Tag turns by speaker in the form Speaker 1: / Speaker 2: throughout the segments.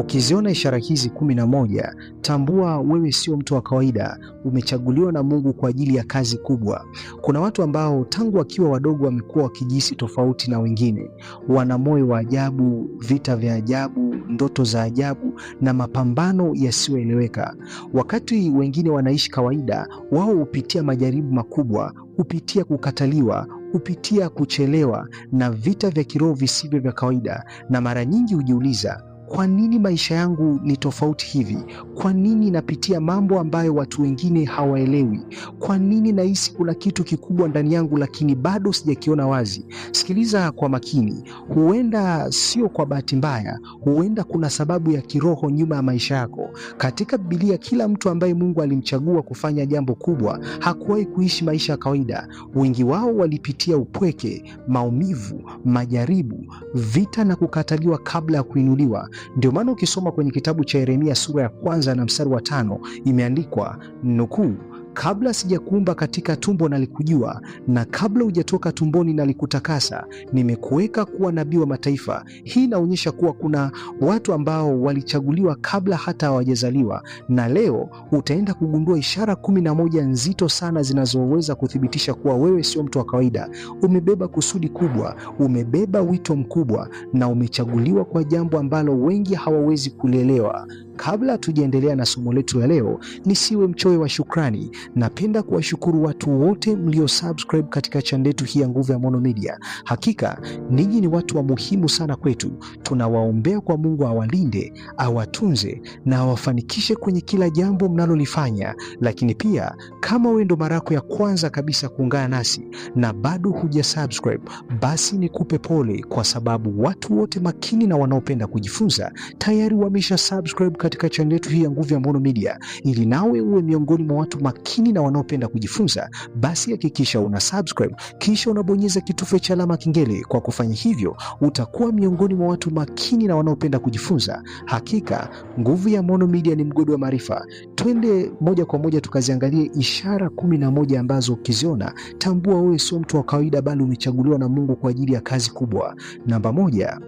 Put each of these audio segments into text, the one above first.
Speaker 1: Ukiziona ishara hizi 11, tambua wewe sio mtu wa kawaida, umechaguliwa na Mungu kwa ajili ya kazi kubwa. Kuna watu ambao tangu wakiwa wadogo wamekuwa wakijisi tofauti na wengine. Wana moyo wa ajabu, vita vya ajabu, ndoto za ajabu na mapambano yasiyoeleweka. Wakati wengine wanaishi kawaida, wao hupitia majaribu makubwa, hupitia kukataliwa, hupitia kuchelewa na vita vya kiroho visivyo vya kawaida, na mara nyingi hujiuliza, kwa nini maisha yangu ni tofauti hivi? Kwa nini napitia mambo ambayo watu wengine hawaelewi? Kwa nini nahisi kuna kitu kikubwa ndani yangu lakini bado sijakiona wazi? Sikiliza kwa makini. Huenda sio kwa bahati mbaya, huenda kuna sababu ya kiroho nyuma ya maisha yako. Katika Biblia, kila mtu ambaye Mungu alimchagua kufanya jambo kubwa hakuwahi kuishi maisha ya kawaida. Wengi wao walipitia upweke, maumivu, majaribu, vita na kukataliwa kabla ya kuinuliwa. Ndio maana ukisoma kwenye kitabu cha Yeremia sura ya 1 na mstari wa 5 imeandikwa nukuu, kabla sijakuumba katika tumbo nalikujua, na kabla hujatoka tumboni nalikutakasa, nimekuweka kuwa nabii wa mataifa. Hii inaonyesha kuwa kuna watu ambao walichaguliwa kabla hata hawajazaliwa, na leo utaenda kugundua ishara 11 nzito sana zinazoweza kuthibitisha kuwa wewe sio mtu wa kawaida. Umebeba kusudi kubwa, umebeba wito mkubwa, na umechaguliwa kwa jambo ambalo wengi hawawezi kulielewa. Kabla tujaendelea na somo letu la leo, nisiwe mchoyo wa shukrani. Napenda kuwashukuru watu wote mlio subscribe katika channel yetu hii ya Nguvu ya Maono Media. Hakika ninyi ni watu wa muhimu sana kwetu. Tunawaombea kwa Mungu awalinde, awatunze na awafanikishe kwenye kila jambo mnalolifanya. Lakini pia kama wewe ndo mara yako ya kwanza kabisa kuungana nasi na bado huja subscribe, basi nikupe pole, kwa sababu watu wote makini na wanaopenda kujifunza tayari wamesha subscribe katika channel yetu hii ya Nguvu ya Maono Media. Ili nawe uwe miongoni mwa watu makini na wanaopenda kujifunza, basi hakikisha una subscribe kisha unabonyeza kitufe cha alama kengele. Kwa kufanya hivyo, utakuwa miongoni mwa watu makini na wanaopenda kujifunza. Hakika Nguvu ya Maono Media ni mgodi wa maarifa. Twende moja kwa moja tukaziangalie ishara 11 ambazo ukiziona, tambua wewe sio mtu wa kawaida, bali umechaguliwa na Mungu kwa ajili ya kazi kubwa. Namba 1,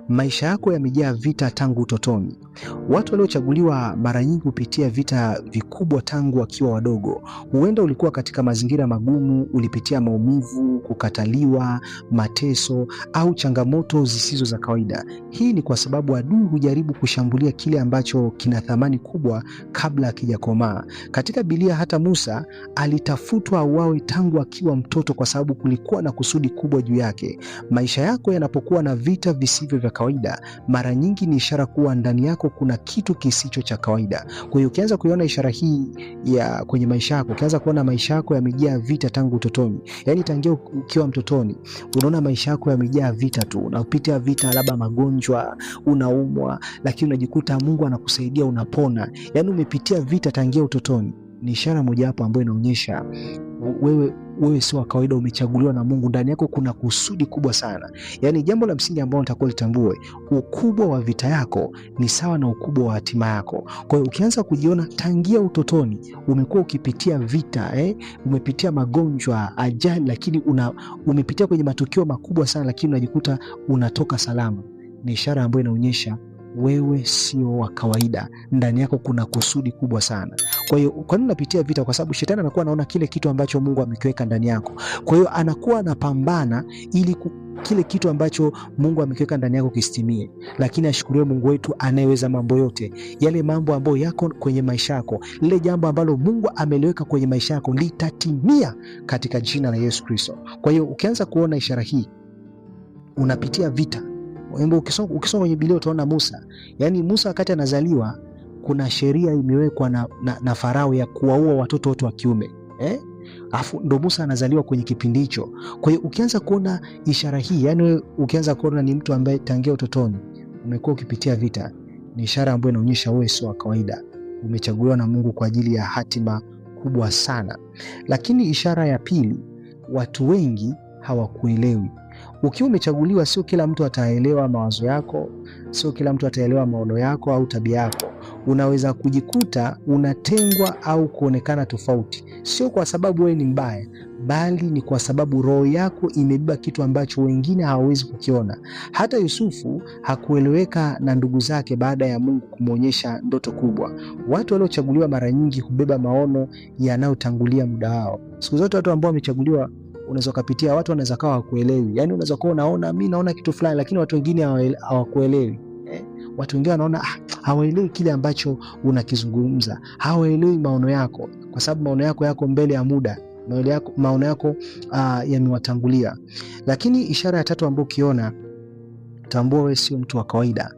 Speaker 1: maisha yako yamejaa vita tangu utotoni. Watu waliochaguliwa mara nyingi hupitia vita vikubwa tangu wakiwa wadogo. Huenda ulikuwa katika mazingira magumu, ulipitia maumivu, kukataliwa, mateso au changamoto zisizo za kawaida. Hii ni kwa sababu adui hujaribu kushambulia kile ambacho kina thamani kubwa kabla hakijakomaa. Katika Biblia hata Musa alitafutwa auawe tangu akiwa mtoto kwa sababu kulikuwa na kusudi kubwa juu yake. Maisha yako yanapokuwa na vita visivyo vya kawaida, mara nyingi ni ishara kuwa ndani yako kuna kitu kisicho cha kawaida. Kwa hiyo ukianza kuiona ishara hii ya kwenye maisha yako, ukianza kuona maisha yako yamejaa vita tangu utotoni, yani tangia ukiwa mtotoni, unaona maisha yako yamejaa vita tu, unapitia vita, labda magonjwa, unaumwa, lakini unajikuta Mungu anakusaidia, unapona. Yani umepitia vita tangia utotoni. Ni ishara moja hapo ambayo inaonyesha wewe sio wa kawaida, umechaguliwa na Mungu. Ndani yako kuna kusudi kubwa sana. Yaani jambo la msingi ambalo nitakuwa litambue, ukubwa wa vita yako ni sawa na ukubwa wa hatima yako. Kwa hiyo ukianza kujiona tangia utotoni umekuwa ukipitia vita, umepitia magonjwa, ajali, lakini umepitia kwenye matukio makubwa sana, lakini unajikuta unatoka salama, ni ishara ambayo inaonyesha wewe sio wa kawaida. Ndani yako kuna kusudi kubwa sana. Kwa hiyo kwa nini unapitia vita? Kwa sababu shetani anakuwa anaona kile kitu ambacho Mungu amekiweka ndani yako. Kwa hiyo anakuwa anapambana ili kile kitu ambacho Mungu amekiweka ndani yako kistimie. Lakini ashukuriwe Mungu wetu anayeweza mambo yote. Yale mambo ambayo yako kwenye maisha yako, lile jambo ambalo Mungu ameliweka kwenye maisha yako litatimia katika jina la Yesu Kristo. Kwa hiyo ukianza kuona ishara hii, unapitia vita. Ukisoma kwenye Biblia utaona Musa. Yaani Musa wakati anazaliwa kuna sheria imewekwa na Farao ya kuwaua watoto wote wa kiume. Afu ndo Musa anazaliwa kwenye kipindi hicho. Kwa hiyo ukianza kuona ishara hii, yani ukianza kuona ni mtu ambaye tangia utotoni umekuwa ukipitia vita, ni ishara ambayo inaonyesha wewe sio wa kawaida. Umechaguliwa na Mungu kwa ajili ya hatima kubwa sana. Lakini ishara ya pili, watu wengi hawakuelewi. Ukiwa umechaguliwa, sio kila mtu ataelewa mawazo yako, sio kila mtu ataelewa maono yako au tabia yako. unaweza kujikuta unatengwa au kuonekana tofauti, sio kwa sababu wewe ni mbaya, bali ni kwa sababu roho yako imebeba kitu ambacho wengine hawawezi kukiona. Hata Yusufu hakueleweka na ndugu zake baada ya Mungu kumwonyesha ndoto kubwa. Watu waliochaguliwa mara nyingi hubeba maono yanayotangulia muda wao. Siku zote watu ambao wamechaguliwa, unaweza kupitia watu wanaweza kawa hawakuelewi. Yani unaweza kuwa unaona mimi naona kitu fulani, lakini watu wengine hawakuelewi. Watu wengine wanaona hawaelewi kile ambacho unakizungumza, hawaelewi maono yako, kwa sababu maono yako yako mbele ya muda, maono yako yamewatangulia. Lakini ishara ya tatu ambayo ukiona, tambua wewe sio mtu wa kawaida.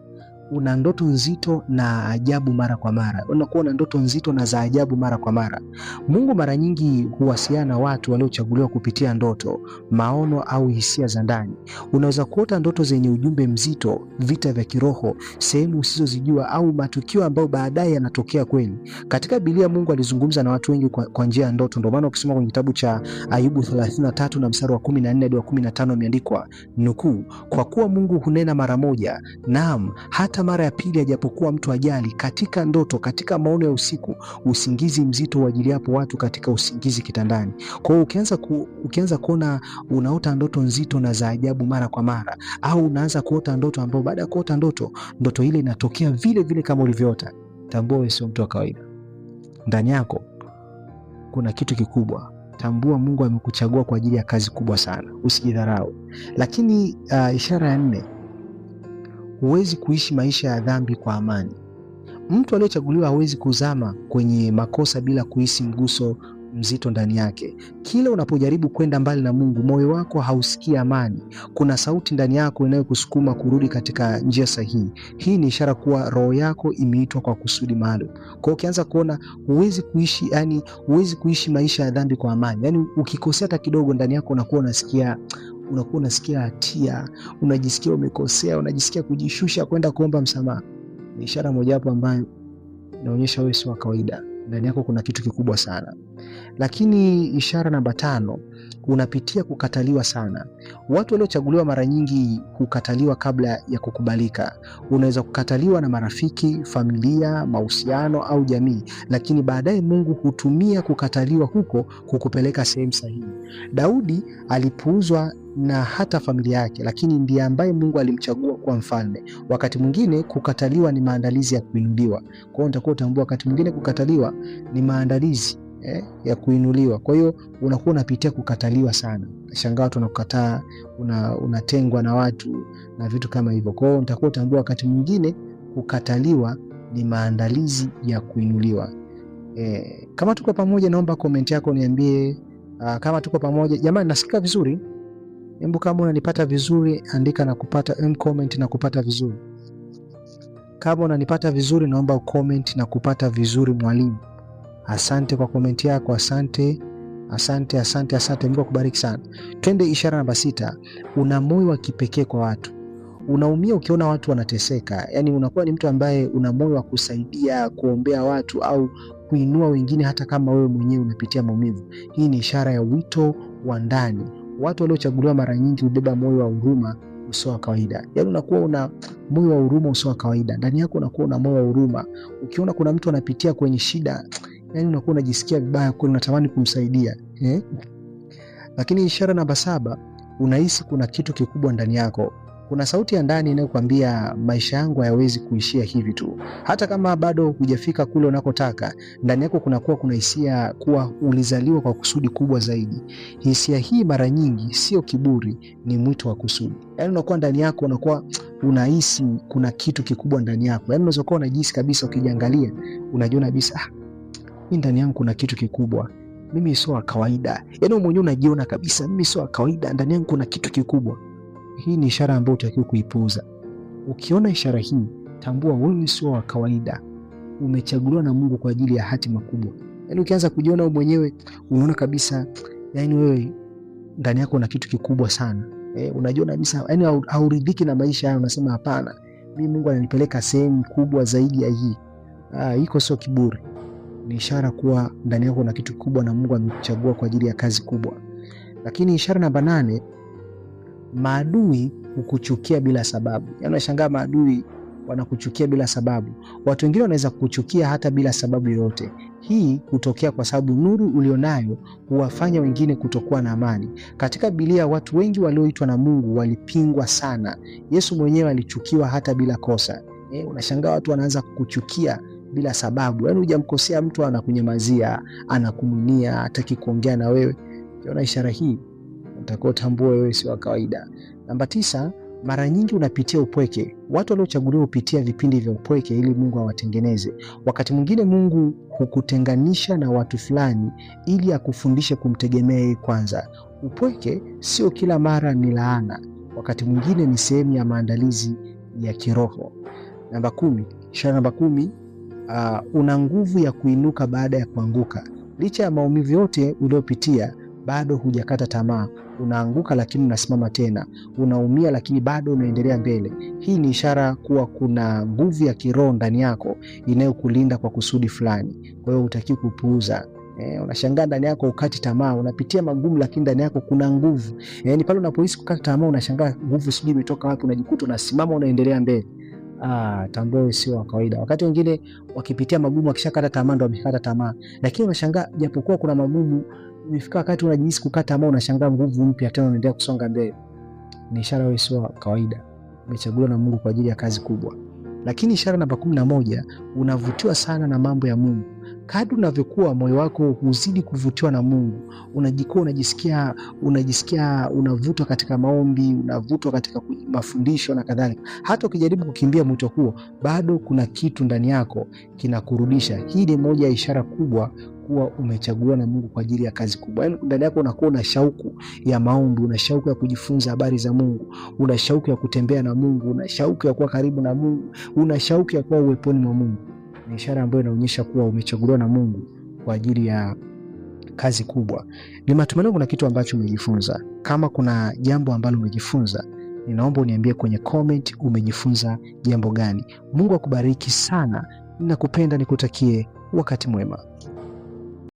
Speaker 1: Una ndoto nzito na ajabu mara kwa mara. Unakuwa na ndoto nzito na za ajabu mara kwa mara. Mungu mara nyingi huwasiliana na watu waliochaguliwa kupitia ndoto, maono au hisia za ndani. Unaweza kuota ndoto zenye ujumbe mzito, vita vya kiroho, sehemu usizozijua au matukio ambayo baadaye yanatokea kweli. Katika Biblia Mungu alizungumza na watu wengi kwa njia ya ndoto. Ndio maana ukisoma kwenye kitabu cha Ayubu 33 na mstari wa 14 hadi wa 15 imeandikwa nukuu, kwa kuwa Mungu hunena mara moja, naam hata mara ya pili, ajapokuwa mtu ajali. Katika ndoto, katika maono ya usiku, usingizi mzito uajiliapo watu katika usingizi kitandani. Kwa hiyo ukianza kuona unaota ndoto nzito na za ajabu mara kwa mara, au unaanza kuota ndoto ambayo baada ya kuota ndoto ile inatokea vile vile kama ulivyoota, tambua wewe sio mtu wa kawaida. Ndani yako kuna kitu kikubwa. Tambua Mungu amekuchagua kwa ajili ya kazi kubwa sana. Usijidharau. Lakini ishara ya 4, huwezi kuishi maisha ya dhambi kwa amani. Mtu aliyechaguliwa hawezi kuzama kwenye makosa bila kuhisi mguso mzito ndani yake. Kila unapojaribu kwenda mbali na Mungu, moyo wako hausikii amani. Kuna sauti ndani yako inayokusukuma kurudi katika njia sahihi. Hii ni ishara kuwa roho yako imeitwa kwa kusudi maalum. Kwa hiyo ukianza kuona huwezi kuishi maisha ya dhambi kwa amani. Yani ukikosea hata kidogo, ndani yako unakuwa unasikia hatia, unajisikia umekosea, unajisikia kujishusha kwenda kuomba msamaha. Ni ishara mojawapo ambayo inaonyesha wewe si wa kawaida. Ndani yako kuna kitu kikubwa sana. Lakini ishara namba 5, unapitia kukataliwa sana. Watu waliochaguliwa mara nyingi hukataliwa kabla ya kukubalika. Unaweza kukataliwa na marafiki, familia, mahusiano au jamii, lakini baadaye Mungu hutumia kukataliwa huko kukupeleka sehemu sahihi. Daudi alipuuzwa na hata familia yake, lakini ndiye ambaye Mungu alimchagua kuwa mfalme. Wakati mwingine kukataliwa ni maandalizi ya kuinuliwa. Kwa hiyo utakuwa utambua wakati mwingine kukataliwa ni maandalizi ya kuinuliwa. Kwa hiyo unakuwa unapitia kukataliwa sana. Shangaa watu wanakukataa, unatengwa na watu na vitu kama hivyo. Kwa hiyo utakuwa utambua wakati mwingine kukataliwa ni maandalizi ya kuinuliwa. Kama tuko pamoja, naomba comment yako niambie kama tuko pamoja. Jamani, nasikika vizuri? Hebu kama unanipata vizuri andika na kupata comment na kupata vizuri. Kama unanipata vizuri naomba ucomment na kupata vizuri mwalimu. Asante kwa comment yako, asante. Mungu akubariki sana. Twende ishara namba 6. Una moyo wa kipekee kwa watu. Unaumia ukiona watu wanateseka. Yani unakuwa ni mtu ambaye una moyo wa kusaidia, kuombea watu au kuinua wengine hata kama wewe mwenyewe unapitia maumivu. Hii ni ishara ya wito wa ndani. Watu waliochaguliwa mara nyingi hubeba moyo wa huruma usio wa kawaida. Yaani unakuwa una moyo wa huruma usio wa kawaida. Ndani yako unakuwa una moyo wa huruma. Ukiona kuna mtu anapitia kwenye shida, yani unakuwa unajisikia vibaya, kwa unatamani kumsaidia. Lakini ishara namba 7, unahisi kuna kitu kikubwa ndani yako. Kuna sauti ya ndani inayokuambia maisha yangu hayawezi kuishia hivi tu. Hata kama bado hujafika kule unakotaka, ndani yako kuna hisia kuwa ulizaliwa kwa kusudi kubwa zaidi. Hisia hii mara nyingi sio kiburi, ni mwito wa kusudi. Yaani unakuwa ndani yako unakuwa unahisi kuna kitu kikubwa ndani yako. Yaani unaweza kuwa unajihisi kabisa, ukijiangalia unajiona kabisa mimi ndani yangu kuna kitu kikubwa. Mimi sio wa kawaida. Yaani wewe mwenyewe unajiona kabisa mimi sio wa kawaida, ndani yangu kuna kitu kikubwa. Hii ni ishara ambayo utakiwa kuipuuza. Ukiona ishara hii, tambua wewe sio wa kawaida. Umechaguliwa na Mungu kwa ajili ya hatima kubwa. Yaani ukianza kujiona wewe mwenyewe unaona kabisa yani wewe ndani yako una kitu kikubwa sana. Unajiona kabisa yani hauridhiki na maisha haya, unasema hapana. Mimi Mungu ananipeleka sehemu kubwa zaidi ya hii. Iko sio kiburi. Ni ishara kuwa ndani yako una kitu kikubwa na Mungu amekuchagua kwa ajili ya kazi kubwa. Lakini ishara namba 8, maadui hukuchukia bila sababu. Yaani unashangaa maadui wanakuchukia bila sababu. Watu wengine wanaweza kukuchukia hata bila sababu yoyote. Hii hutokea kwa sababu nuru ulionayo huwafanya wengine kutokuwa na amani. Katika Biblia watu wengi walioitwa na Mungu walipingwa sana. Yesu mwenyewe alichukiwa hata bila kosa. Unashangaa watu wanaanza kukuchukia bila sababu. Yaani hujamkosea mtu anakunyamazia, anakumunia, hataki kuongea na wewe. Ukiona ishara hii, utakuwa tambua wewe si wa kawaida. Namba 9, mara nyingi unapitia upweke. Watu waliochaguliwa hupitia vipindi vya upweke ili Mungu awatengeneze. Wakati mwingine Mungu hukutenganisha na watu fulani ili akufundishe kumtegemea yeye kwanza. Upweke sio kila mara ni laana. Wakati mwingine ni sehemu ya maandalizi ya kiroho. Namba 10, ishara namba 10, una nguvu ya kuinuka baada ya kuanguka. Licha ya maumivu yote uliopitia, bado hujakata tamaa. Unaanguka lakini unasimama tena. Unaumia lakini bado unaendelea mbele. Hii ni ishara kuwa kuna nguvu ya kiroho ndani yako inayokulinda kwa kusudi fulani. Kwa hiyo hutaki kupuuza. Unashangaa ndani yako ukati tamaa, unapitia magumu lakini ndani yako kuna nguvu. Yaani pale unapohisi kukata tamaa unashangaa nguvu sijui imetoka wapi, unajikuta unasimama unaendelea mbele. Tambua sio wa kawaida. Wakati wengine wakipitia magumu wakishakata tamaa ndo wamekata tamaa. Lakini unashangaa japokuwa kuna magumu, imefika wakati unajihisi kukata tamaa, unashangaa nguvu mpya tena unaendelea kusonga mbele. Ni ishara wewe sio wa kawaida. Umechaguliwa na Mungu kwa ajili ya kazi kubwa. Lakini ishara namba 11, unavutiwa sana na mambo ya Mungu. Kadri unavyokuwa moyo wako huzidi kuvutiwa na Mungu. Unajisikia unavutwa katika maombi, unavutwa katika mafundisho na kadhalika. Hata ukijaribu kukimbia mwito huo, bado kuna kitu ndani yako kinakurudisha. Hii ni moja ya ishara kubwa kuwa umechaguliwa na Mungu kwa ajili ya kazi kubwa. Yaani ndani yako unakuwa na shauku ya maombi, una shauku ya kujifunza habari za Mungu, una shauku ya kutembea na Mungu, una shauku ya kuwa karibu na Mungu, una shauku ya kuwa uweponi mwa Mungu. Ni ishara ambayo inaonyesha kuwa umechaguliwa na Mungu kwa ajili ya kazi kubwa. Ni matumaini kuna kitu ambacho umejifunza. Kama kuna jambo ambalo umejifunza, ninaomba uniambie kwenye comment umejifunza jambo gani. Mungu akubariki sana. Ninakupenda, nikutakie wakati mwema.